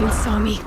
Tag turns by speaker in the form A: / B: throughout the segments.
A: machine saw me.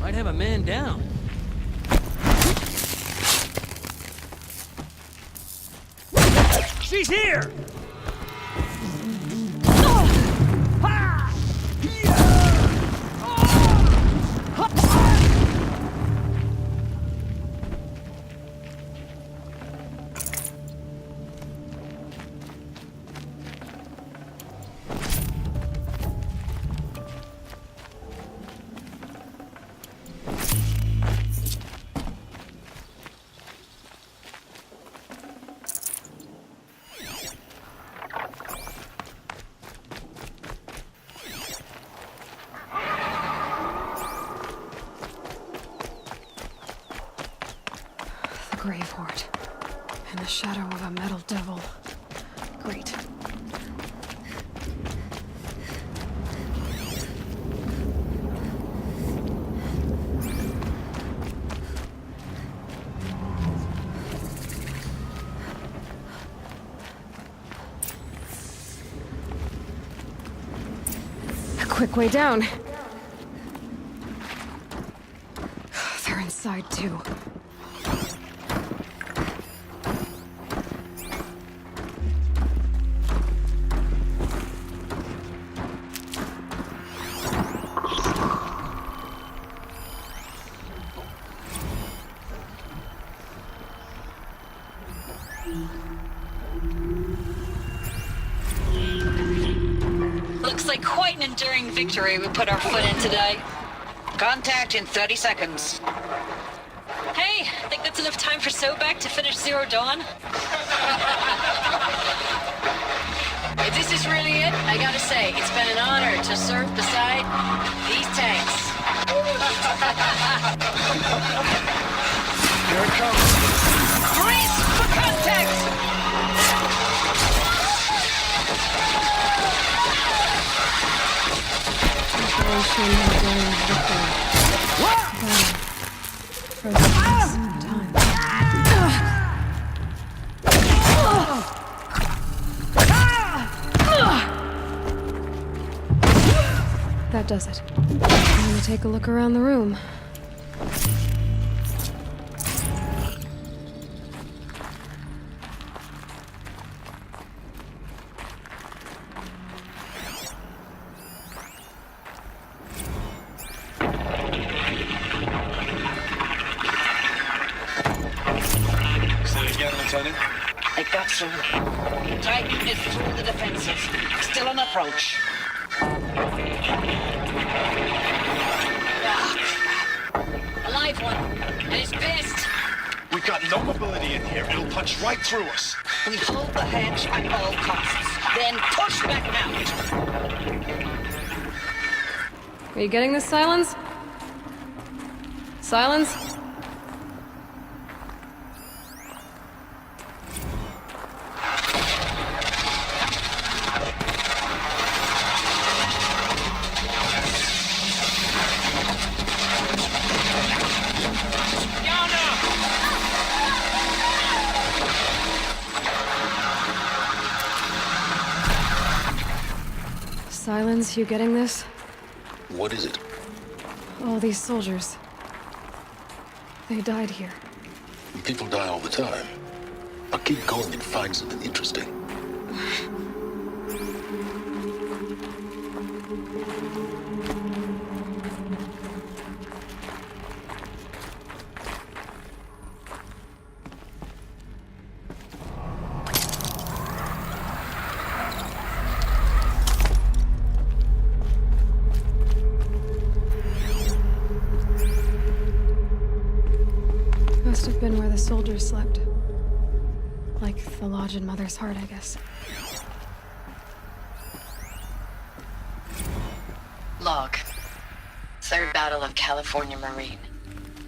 B: Might have a man down. She's here!
A: Grave Hoard. In the shadow of a metal devil. Great. A quick way down. They're inside too.
C: Looks like quite an enduring victory we put our foot in today.
D: Contact in 30 seconds.
C: Hey, think that's enough time for Sobek to finish Zero Dawn?
E: If this is really it, I gotta say, it's been an honor to serve beside these tanks.
B: Here it comes.
D: Brace for contact!
A: That does it. I'm gonna take a look around the room.
F: Lieutenant?
D: I got through. Titan is through the defenses. Still on approach.
E: Ah, crap. A live one. And he's pissed.
F: We've got no mobility in here. It'll punch right through us.
D: We hold the hedge at all costs, then push back out.
A: Are you getting this, Silence? Silence? Silence, you getting this?
G: What is it?
A: All these soldiers. They died here.
G: People die all the time. But keep going and find something interesting.
A: Must have been where the soldiers slept. Like the lodge in Mother's Heart, I guess.
E: Log. Third Battle of California Marine.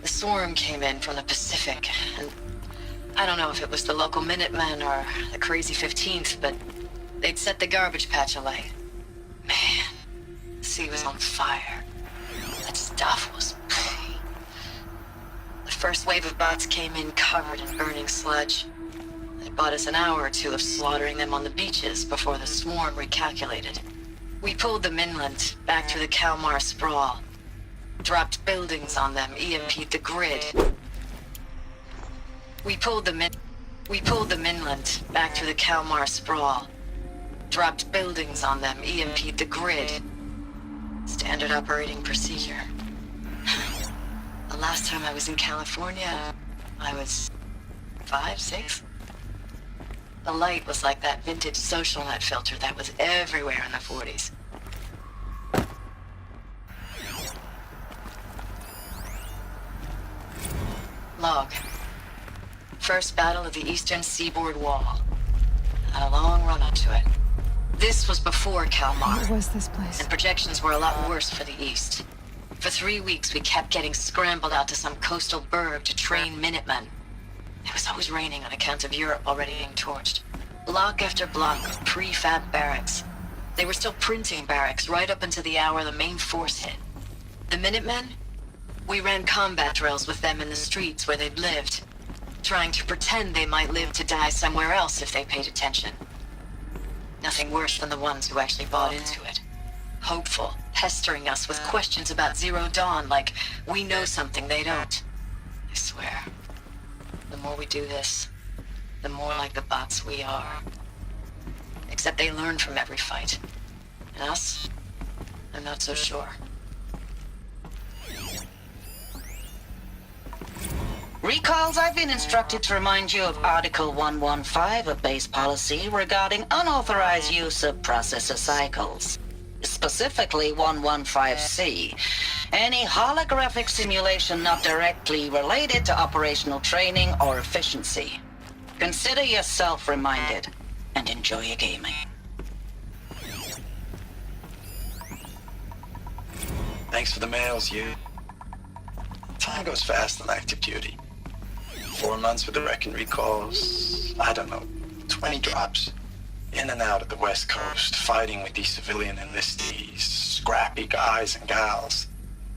E: The swarm came in from the Pacific, and I don't know if it was the local Minutemen or the crazy 15th, but they'd set the garbage patch alight. Man, the sea was on fire. That stuff was... The first wave of bots came in covered in burning sludge. They bought us an hour or two of slaughtering them on the beaches before the swarm recalculated. We pulled them inland, back through the Kalmar sprawl. Dropped buildings on them, EMP'd the grid. We pulled them inland, back through the Kalmar sprawl. Dropped buildings on them, EMP'd the grid. Standard operating procedure. The last time I was in California, I was 5, 6? The light was like that vintage social net filter that was everywhere in the 40s. Log. First battle of the eastern seaboard wall. Had a long run up to it. This was before Kalmar,
A: What was this place?
E: and projections were a lot worse for the east. For 3 weeks, we kept getting scrambled out to some coastal burg to train Minutemen. It was always raining on account of Europe already being torched. Block after block of prefab barracks. They were still printing barracks right up until the hour the main force hit. The Minutemen? We ran combat drills with them in the streets where they'd lived, trying to pretend they might live to die somewhere else if they paid attention. Nothing worse than the ones who actually bought into it. Hopeful, pestering us with questions about Zero Dawn like we know something they don't. I swear, the more we do this, the more like the bots we are. Except they learn from every fight. And us? I'm not so sure.
D: Recalls, I've been instructed to remind you of Article 115 of base policy regarding unauthorized use of processor cycles. Specifically 115C. Any holographic simulation not directly related to operational training or efficiency. Consider yourself reminded and enjoy your gaming.
F: Thanks for the mails, you. Time goes fast on active duty. 4 months with the wrecking recalls, I don't know, 20 drops. In and out of the West Coast, fighting with these civilian enlistees, scrappy guys and gals.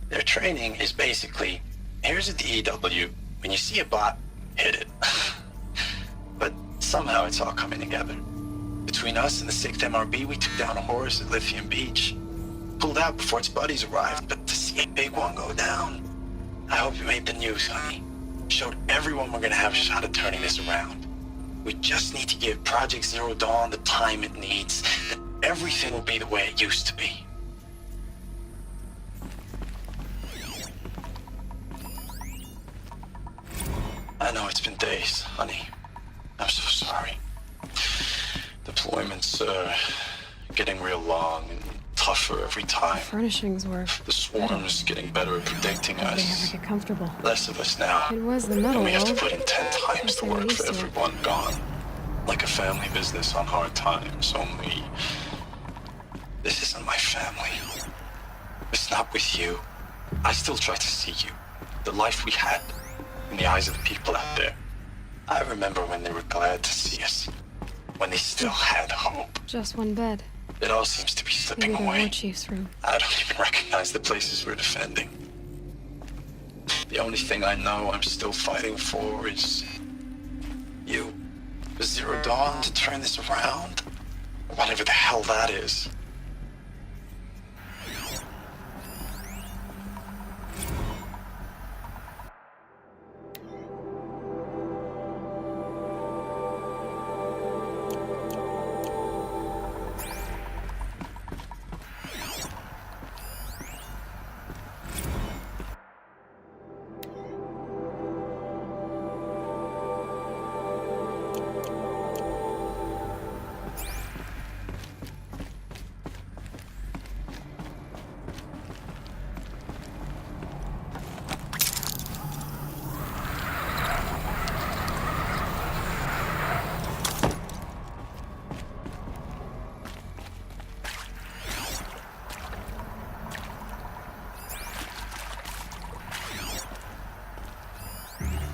F: Their training is basically, here's a DEW, when you see a bot, hit it. But somehow it's all coming together. Between us and the 6th MRB, we took down a horse at Lithium Beach. Pulled out before its buddies arrived, but to see a big one go down, I hope you made the news, honey. Showed everyone we're gonna have a shot at turning this around. We just need to give Project Zero Dawn the time it needs, then everything will be the way it used to be. I know it's been days, honey. I'm so sorry. Deployments are getting real long and tougher every time.
A: Furnishings were.
F: The swarm's getting better at predicting
A: Did they ever
F: us.
A: get comfortable?
F: Less of us now.
A: It was the metal
F: And we have to
A: world.
F: put in 10 times the
A: They were
F: work
A: used
F: for
A: to it.
F: everyone gone. Like a family business on hard times, only... This isn't my family. It's not with you. I still try to see you. The life we had in the eyes of the people out there. I remember when they were glad to see us. When they still had hope.
A: Just one bed.
F: It all seems to be slipping
A: Maybe the
F: away.
A: war chief's room.
F: I don't even recognize the places we're defending. The only thing I know I'm still fighting for is... you. The Zero Dawn to turn this around. Whatever the hell that is.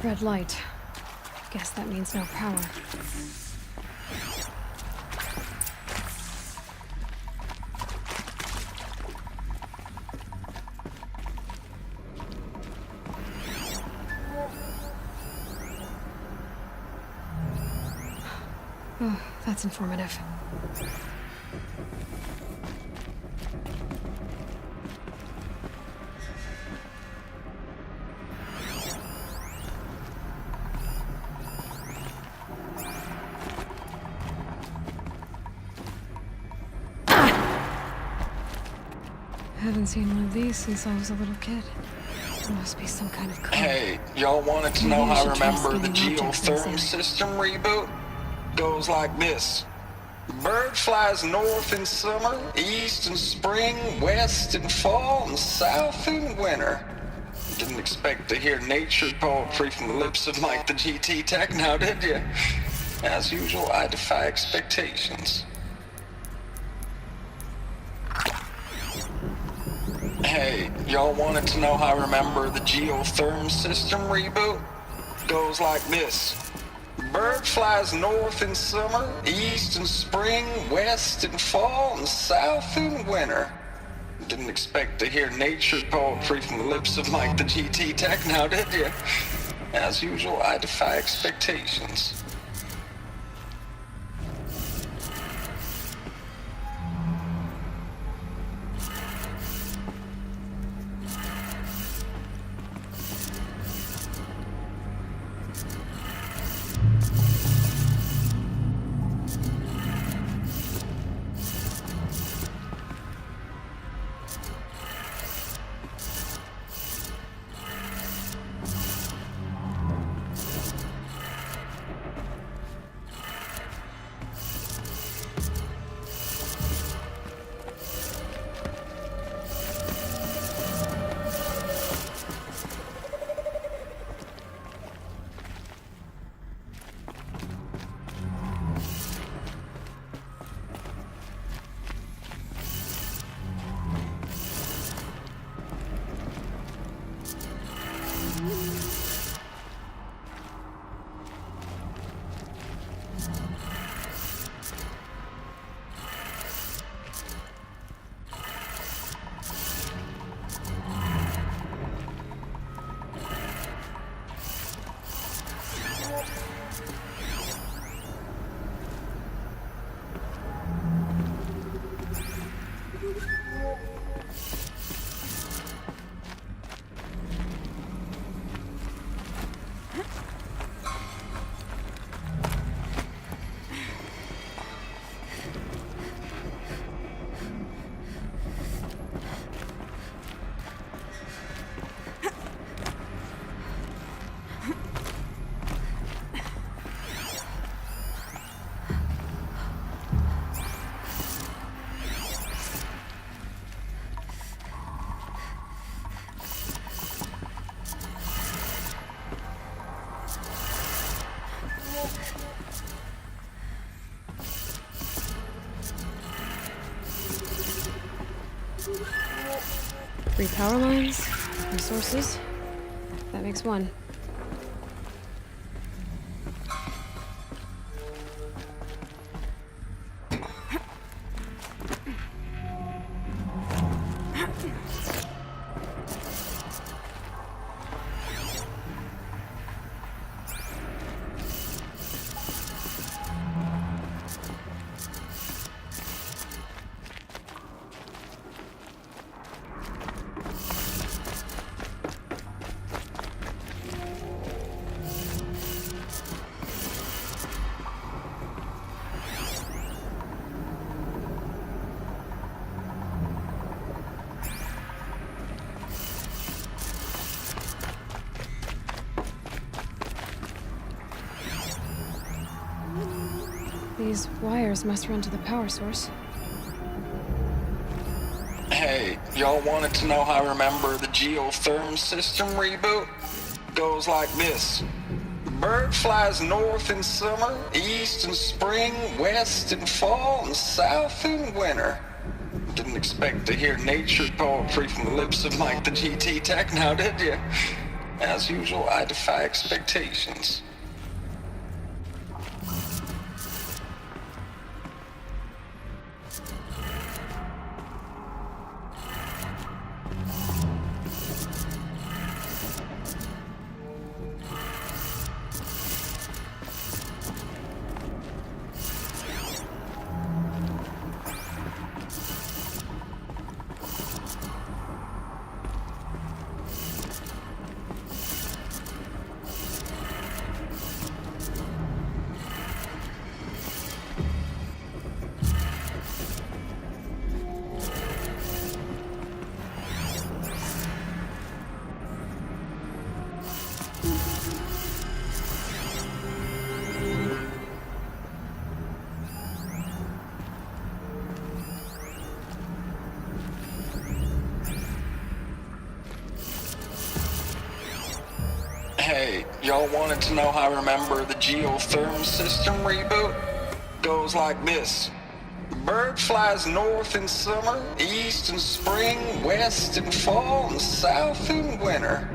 A: Red light. Guess that means no power. Oh, that's informative. Haven't seen one of these since I was a little kid. There must be some kind of code.
H: Hey, y'all wanted to
A: Maybe
H: know
A: we
H: how I
A: should try
H: remember the
A: scanning objects in
H: geotherm
A: Santa.
H: system reboot? Goes like this. The bird flies north in summer, east in spring, west in fall, and south in winter. Didn't expect to hear nature poetry from the lips of Mike the GT Tech now, did you? As usual, I defy expectations. Hey, y'all wanted to know how I remember the geotherm system reboot? Goes like this. Bird flies north in summer, east in spring, west in fall, and south in winter. Didn't expect to hear nature poetry from the lips of Mike the GT Tech now, did you? As usual, I defy expectations.
A: 3 power lines, resources. That makes 1. These wires must run to the power source.
H: Hey, y'all wanted to know how I remember the geotherm system reboot? Goes like this. Bird flies north in summer, east in spring, west in fall, and south in winter. Didn't expect to hear nature poetry from the lips of Mike the GT Tech now, did you? As usual, I defy expectations. Hey, y'all wanted to know how I remember the geotherm system reboot? Goes like this. Bird flies north in summer, east in spring, west in fall, and south in winter.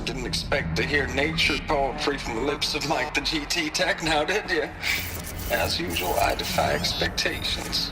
H: Didn't expect to hear nature poetry from the lips of Mike the GT Tech now, did you? As usual, I defy expectations.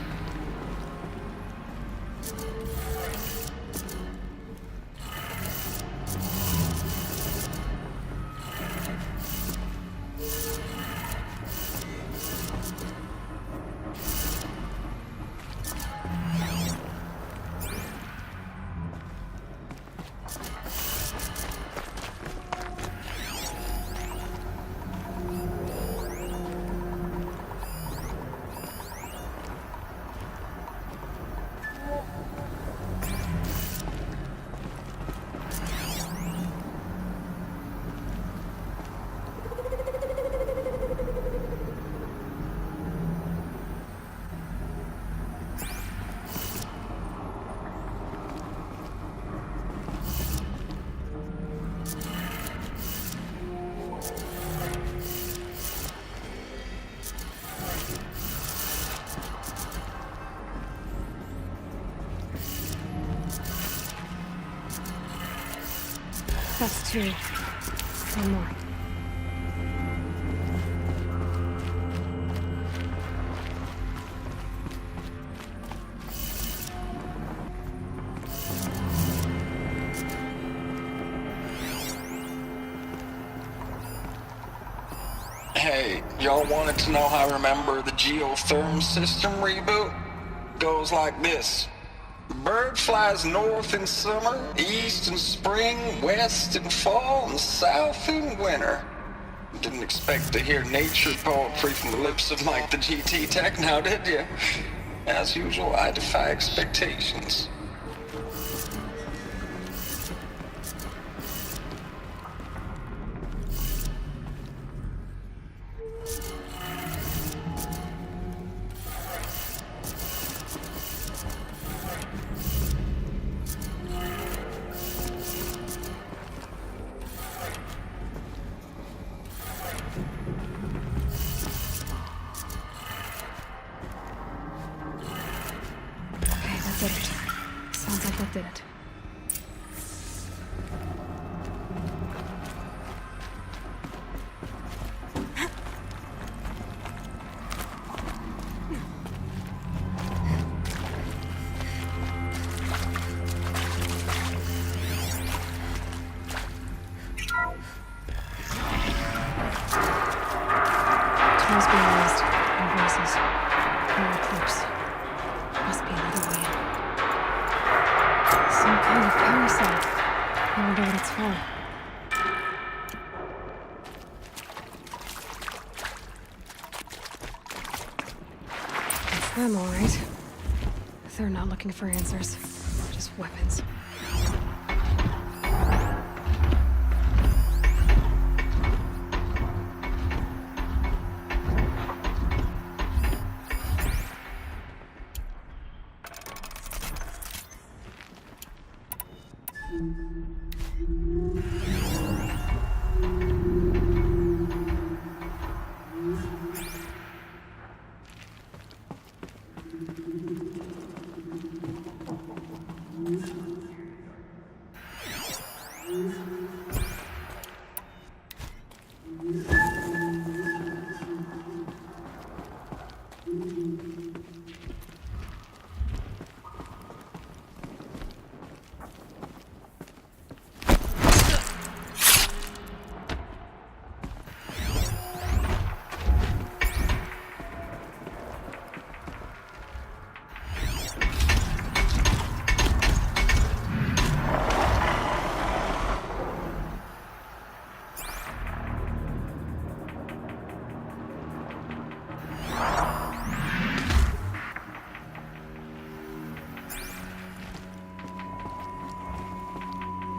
A: That's 2. 1 more.
H: Hey, y'all wanted to know how I remember the geotherm system reboot? Goes like this. Bird flies north in summer, east in spring, west in fall, and south in winter. Didn't expect to hear nature poetry from the lips of Mike the GT Tech now, did you? As usual, I defy expectations.
A: Okay, that did it. Sounds like that did it. It's full. It's them, all right. They're not looking for answers, just weapons.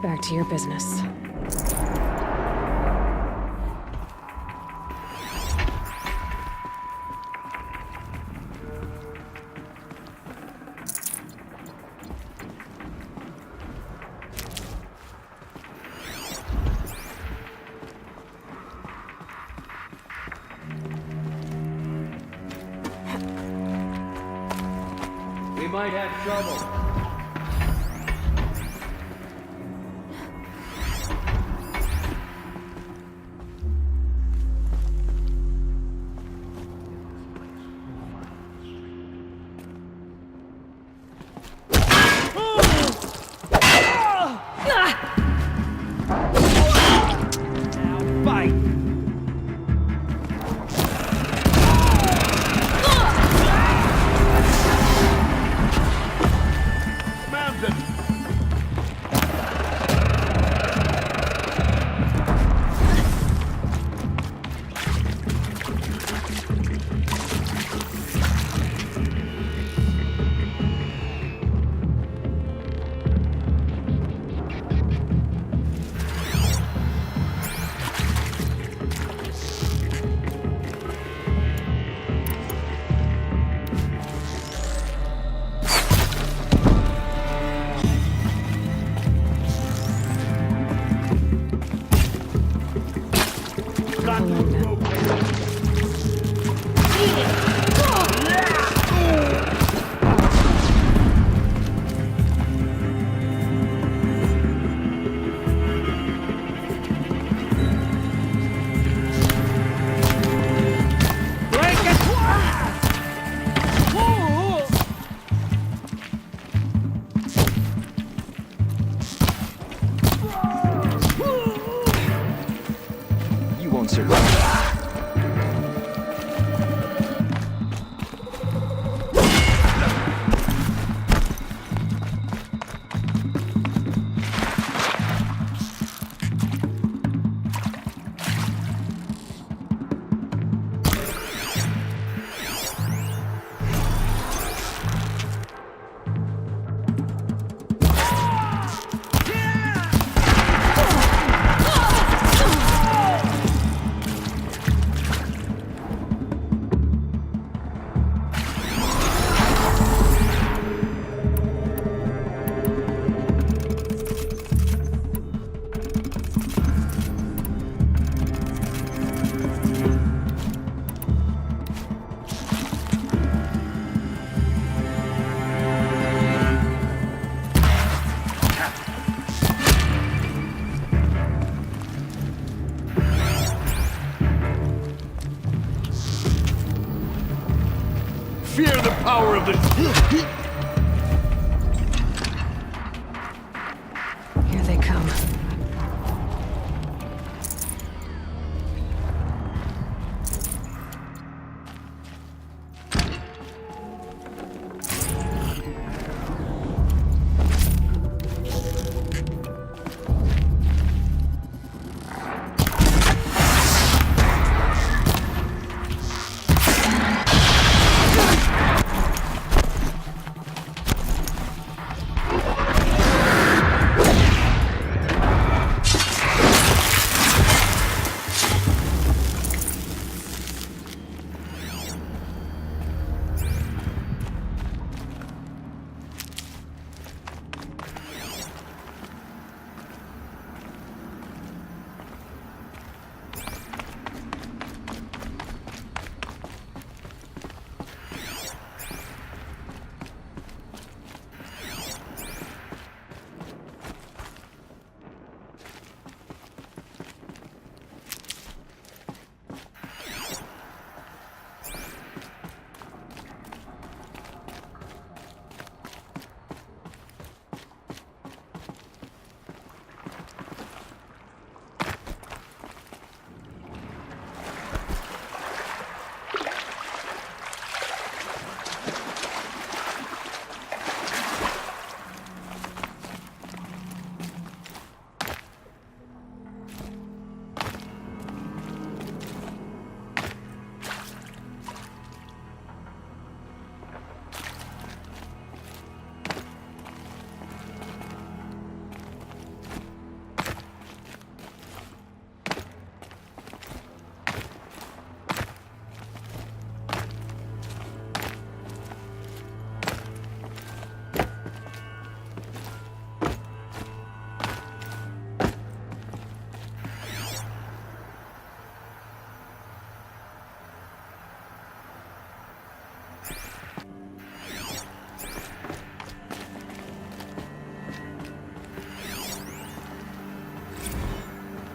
A: Back to your business.
B: We might have trouble.
G: Fear the power of the...
A: Here they come.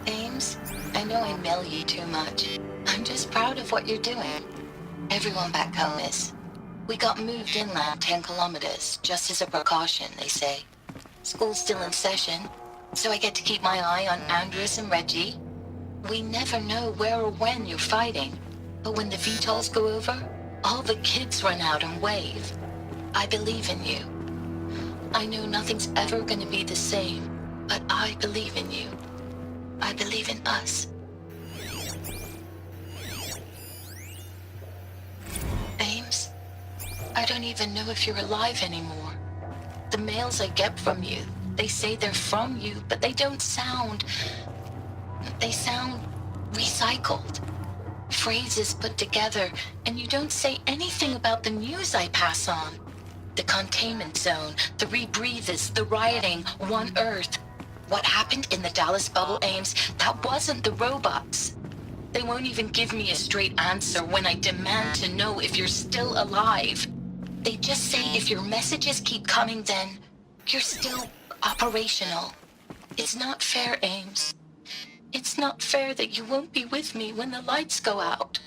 E: Ames, I know I mail you too much. I'm just proud of what you're doing. Everyone back home is. We got moved inland 10 kilometers, just as a precaution, they say. School's still in session, so I get to keep my eye on Andres and Reggie. We never know where or when you're fighting, but when the VTOLs go over, all the kids run out and wave. I believe in you. I know nothing's ever gonna be the same, but I believe in you. I believe in us. Ames, I don't even know if you're alive anymore. The mails I get from you, they say they're from you, but they don't sound... They sound recycled. Phrases put together, and you don't say anything about the news I pass on. The containment zone, the rebreathers, the rioting, One Earth. What happened in the Dallas bubble, Ames, that wasn't the robots. They won't even give me a straight answer when I demand to know if you're still alive. They just say if your messages keep coming, then you're still operational. It's not fair, Ames. It's not fair that you won't be with me when the lights go out.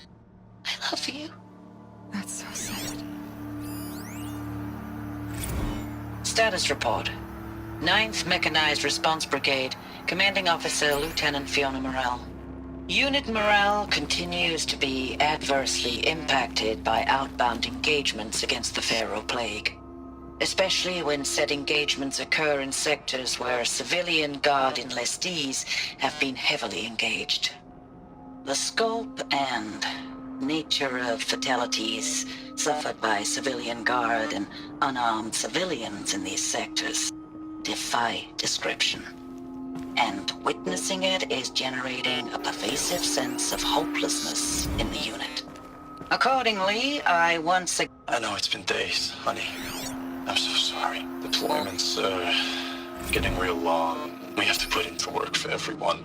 E: I love you.
A: That's so sad.
D: Status report. 9th Mechanized Response Brigade, Commanding Officer Lieutenant Fiona Morrell. Unit morale continues to be adversely impacted by outbound engagements against the Pharaoh Plague, especially when said engagements occur in sectors where civilian guard enlistees have been heavily engaged. The scope and nature of fatalities suffered by civilian guard and unarmed civilians in these sectors defy description. And witnessing it is generating a pervasive sense of hopelessness in the unit. Accordingly, I once again...
F: I know it's been days, honey. I'm so sorry. Deployments are getting real long. We have to put into work for everyone.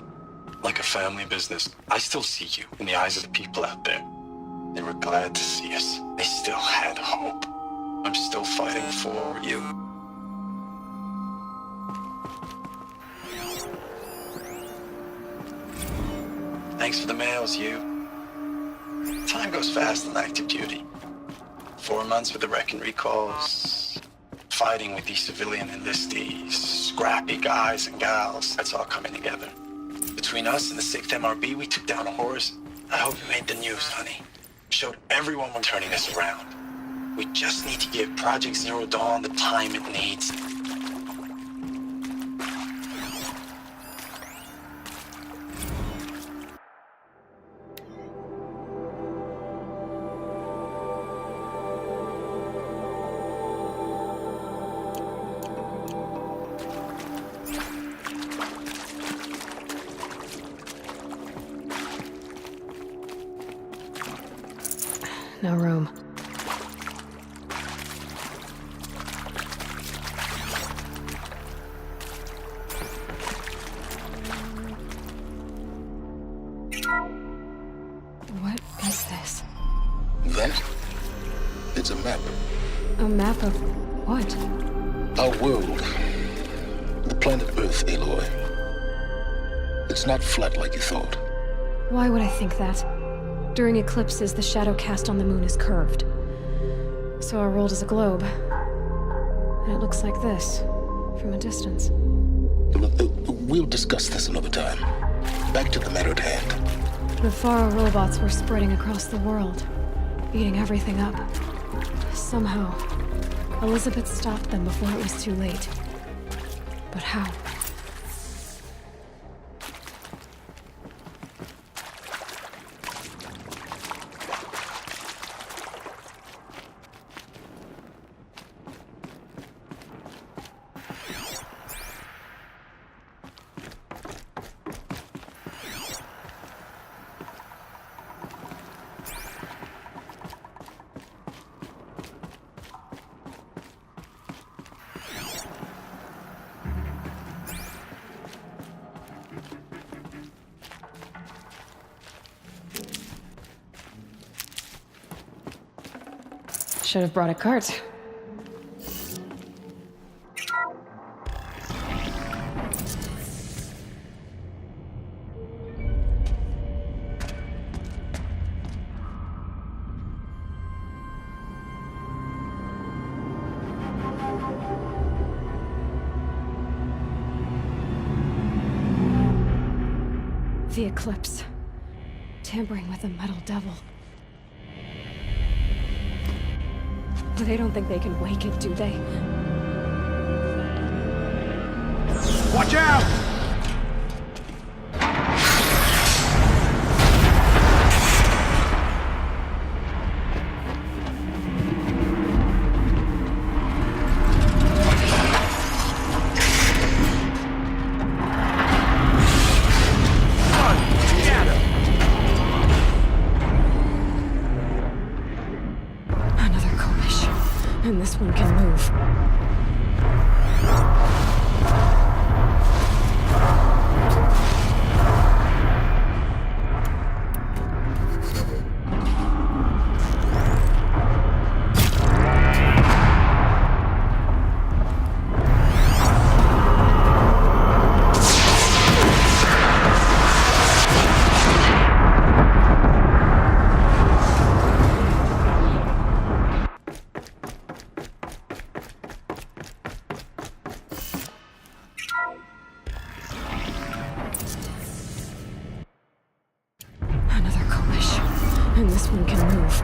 F: Like a family business. I still see you in the eyes of the people out there. They were glad to see us. They still had hope. I'm still fighting for you. Thanks for the mails, you. Time goes fast on active duty. 4 months with the wreck and recalls. Fighting with these civilian enlistees. Scrappy guys and gals. That's all coming together. Between us and the 6th MRB, we took down a horse. I hope you made the news, honey. Showed everyone we're turning this around. We just need to give Project Zero Dawn the time it needs.
A: No room. What is this?
G: That? It's a map.
A: A map of what?
G: Our world. The planet Earth, Aloy. It's not flat like you thought.
A: Why would I think that? During eclipses, the shadow cast on the moon is curved. So our world is a globe. And it looks like this, from a distance.
G: We'll discuss this another time. Back to the matter at hand.
A: The Pharaoh robots were spreading across the world, eating everything up. Somehow, Elizabeth stopped them before it was too late. But how? Should have brought a cart. The Eclipse. Tampering with the Metal Devil. They don't think they can wake it, do they?
B: Watch out!
A: Another Kobish. And this one can move. Another Kobish. And this one can move.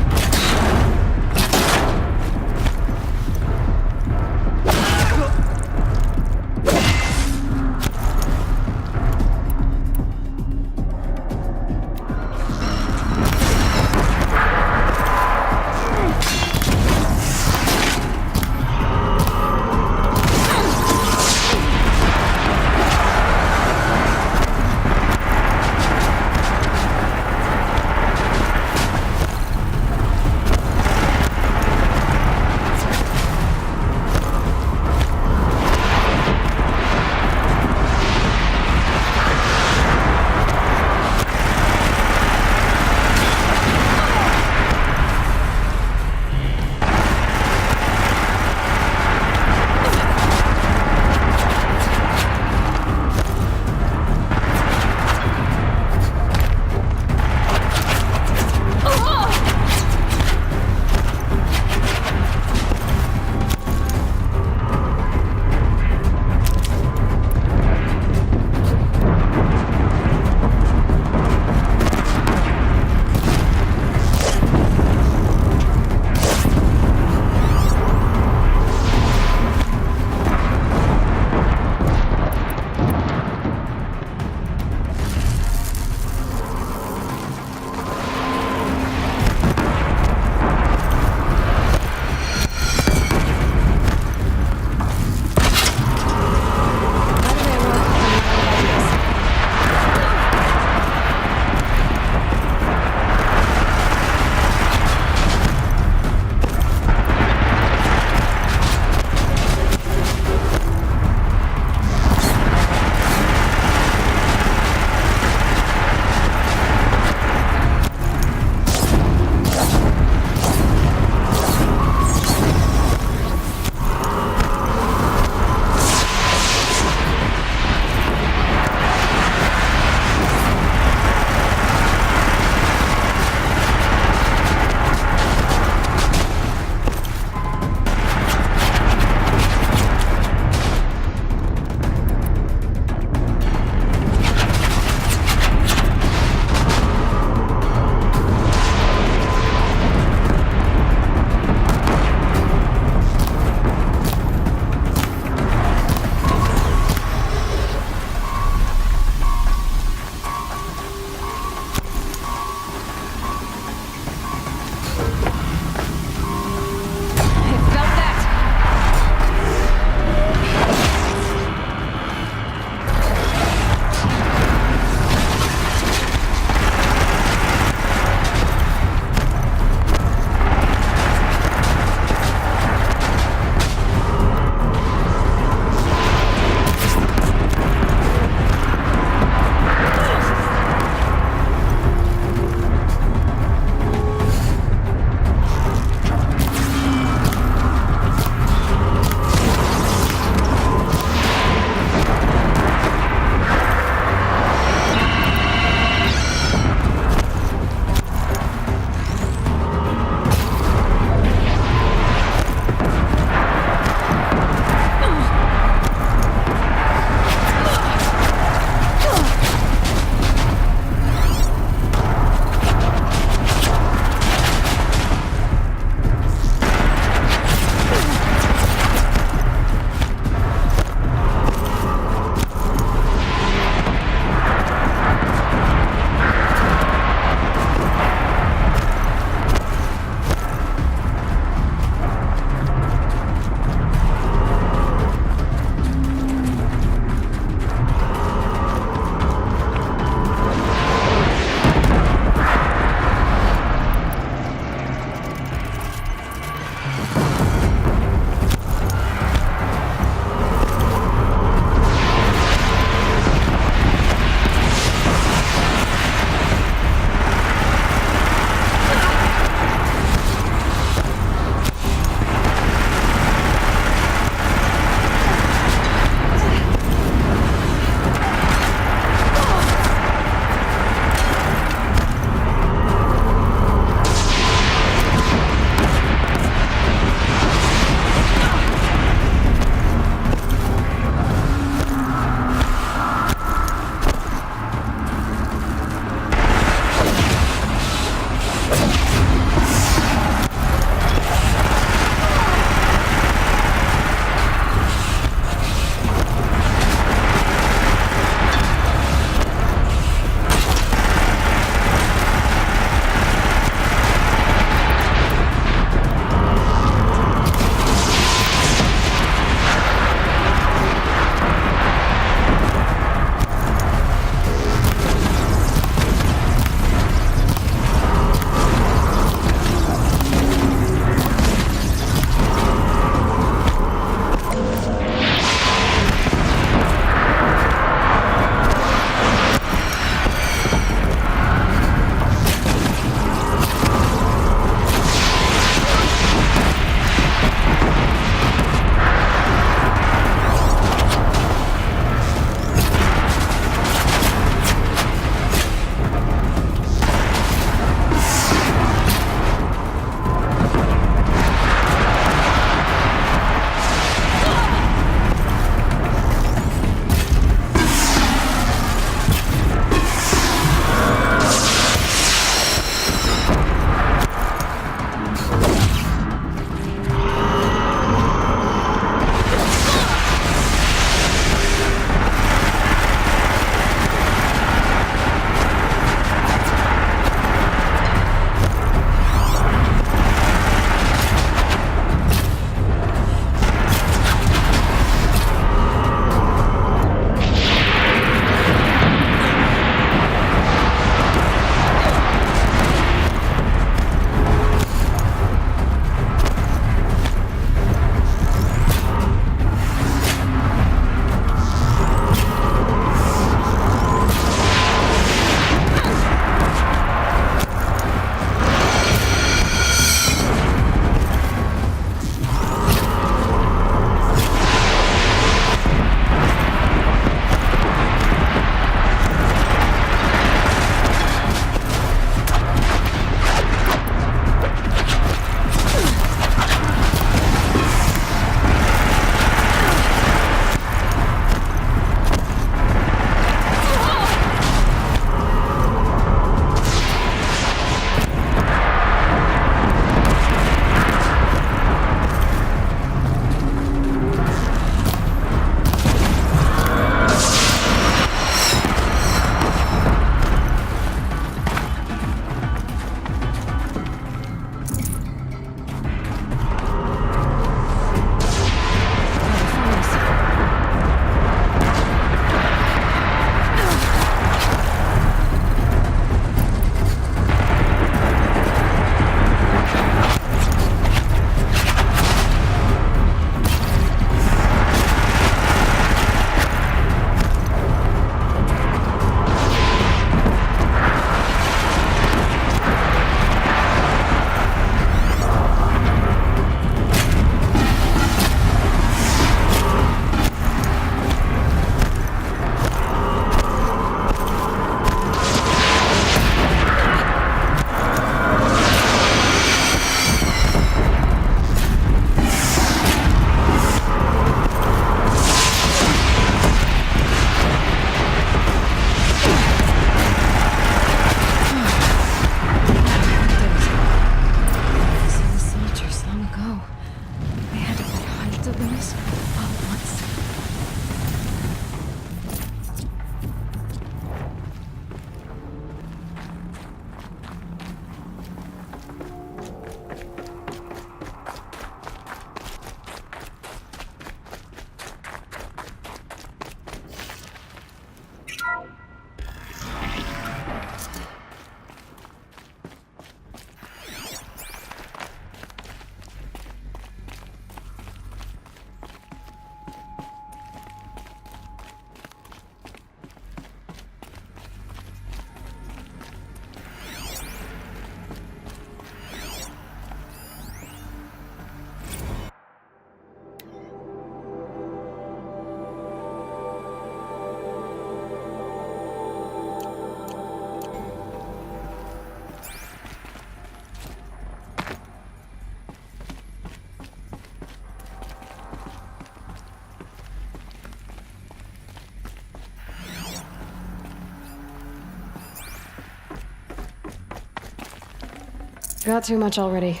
A: Got too much already.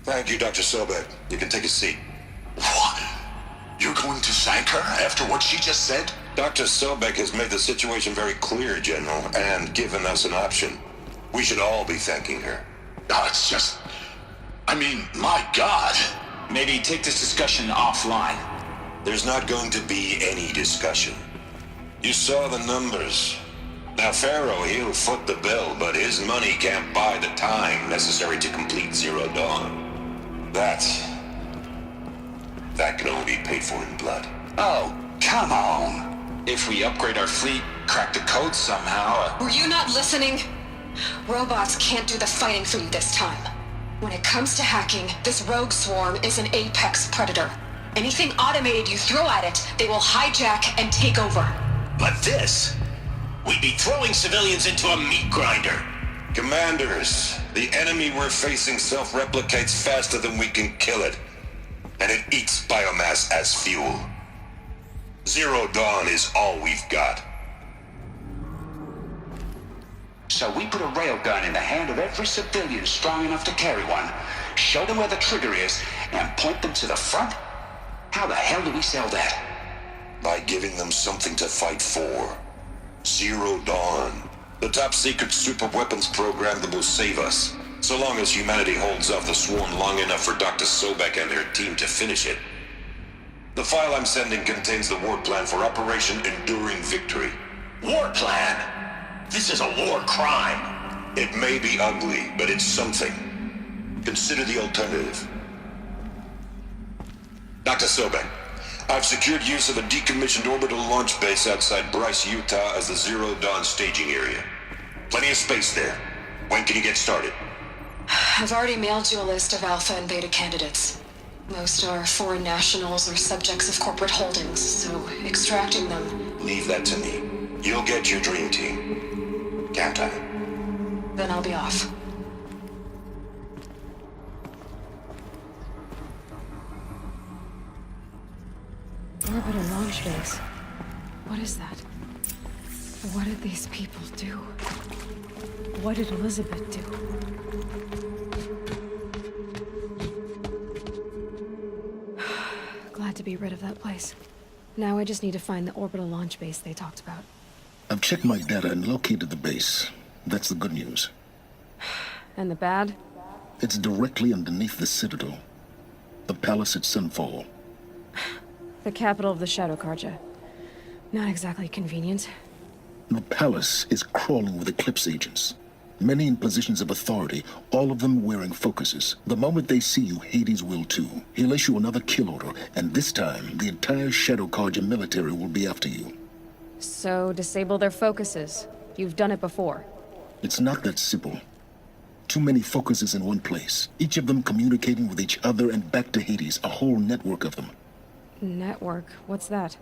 I: Thank you, Dr. Sobek. You can take a seat.
B: What? You're going to thank her after what she just said?
I: Dr. Sobek has made the situation very clear, General, and given us an option. We should all be thanking her.
B: Oh, it's just... I mean, my God.
J: Maybe take this discussion offline.
I: There's not going to be any discussion. You saw the numbers. Now, Pharaoh, he'll foot the bill, but his money can't buy the time necessary to complete Zero Dawn. That can only be paid for in blood.
J: Oh, come on. If we upgrade our fleet, crack the code somehow...
E: Were you not listening? Robots can't do the fighting for you this time. When it comes to hacking, this rogue swarm is an apex predator. Anything automated you throw at it, they will hijack and take over.
B: But this... We'd be throwing civilians into a meat grinder.
I: Commanders, the enemy we're facing self-replicates faster than we can kill it. And it eats biomass as fuel. Zero Dawn is all we've got.
J: So we put a railgun in the hand of every civilian strong enough to carry one, show them where the trigger is, and point them to the front? How the hell do we sell that?
I: By giving them something to fight for. Zero Dawn. The top secret super weapons program that will save us. So long as humanity holds off the swarm long enough for Dr. Sobek and her team to finish it. The file I'm sending contains the war plan for Operation Enduring Victory.
B: War plan? This is a war crime.
I: It may be ugly, but it's something. Consider the alternative. Dr. Sobek, I've secured use of a decommissioned orbital launch base outside Bryce, Utah as the Zero Dawn staging area. Plenty of space there. When can you get started?
E: I've already mailed you a list of alpha and beta candidates. Most are foreign nationals or subjects of corporate holdings, so extracting them...
I: Leave that to me. You'll get your dream team. Count on it.
E: Then I'll be off.
A: Orbital launch base. What is that? What did these people do? What did Elizabeth do? Glad to be rid of that place. Now I just need to find the orbital launch base they talked about.
G: I've checked my data and located the base. That's the good news.
A: And the bad?
G: It's directly underneath the Citadel. The palace at Sunfall.
A: The capital of the Shadow Carja. Not exactly convenient.
G: The palace is crawling with Eclipse agents. Many in positions of authority, all of them wearing focuses. The moment they see you, Hades will too. He'll issue another kill order, and this time, the entire Shadow Carja military will be after you.
A: So, disable their focuses. You've done it before.
G: It's not that simple. Too many focuses in one place, each of them communicating with each other and back to Hades, a whole network of them.
A: Network? What's that?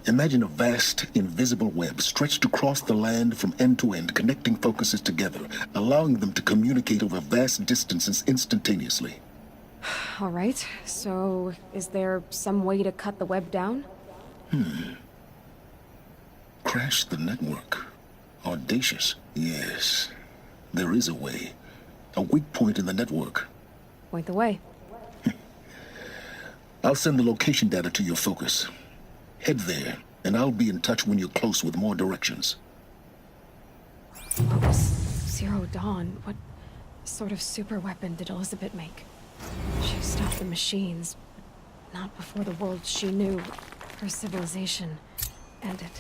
G: Imagine a vast, invisible web stretched across the land from end to end, connecting focuses together, allowing them to communicate over vast distances instantaneously.
A: All right, so is there some way to cut the web down?
G: Crash the network. Audacious. Yes, there is a way. A weak point in the network.
A: Point the way.
G: I'll send the location data to your focus. Head there, and I'll be in touch when you're close with more directions.
A: What was Zero Dawn? What sort of super weapon did Elizabeth make? She stopped the machines, but not before the world she knew, her civilization, ended.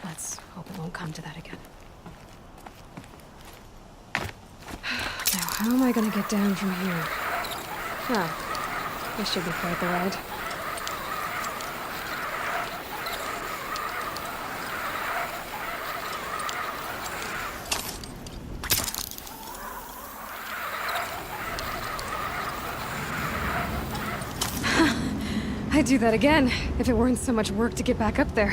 A: Let's hope it won't come to that again. Now, how am I gonna get down from here? Huh. This should be quite the ride. I'd do that again, if it weren't so much work to get back up there.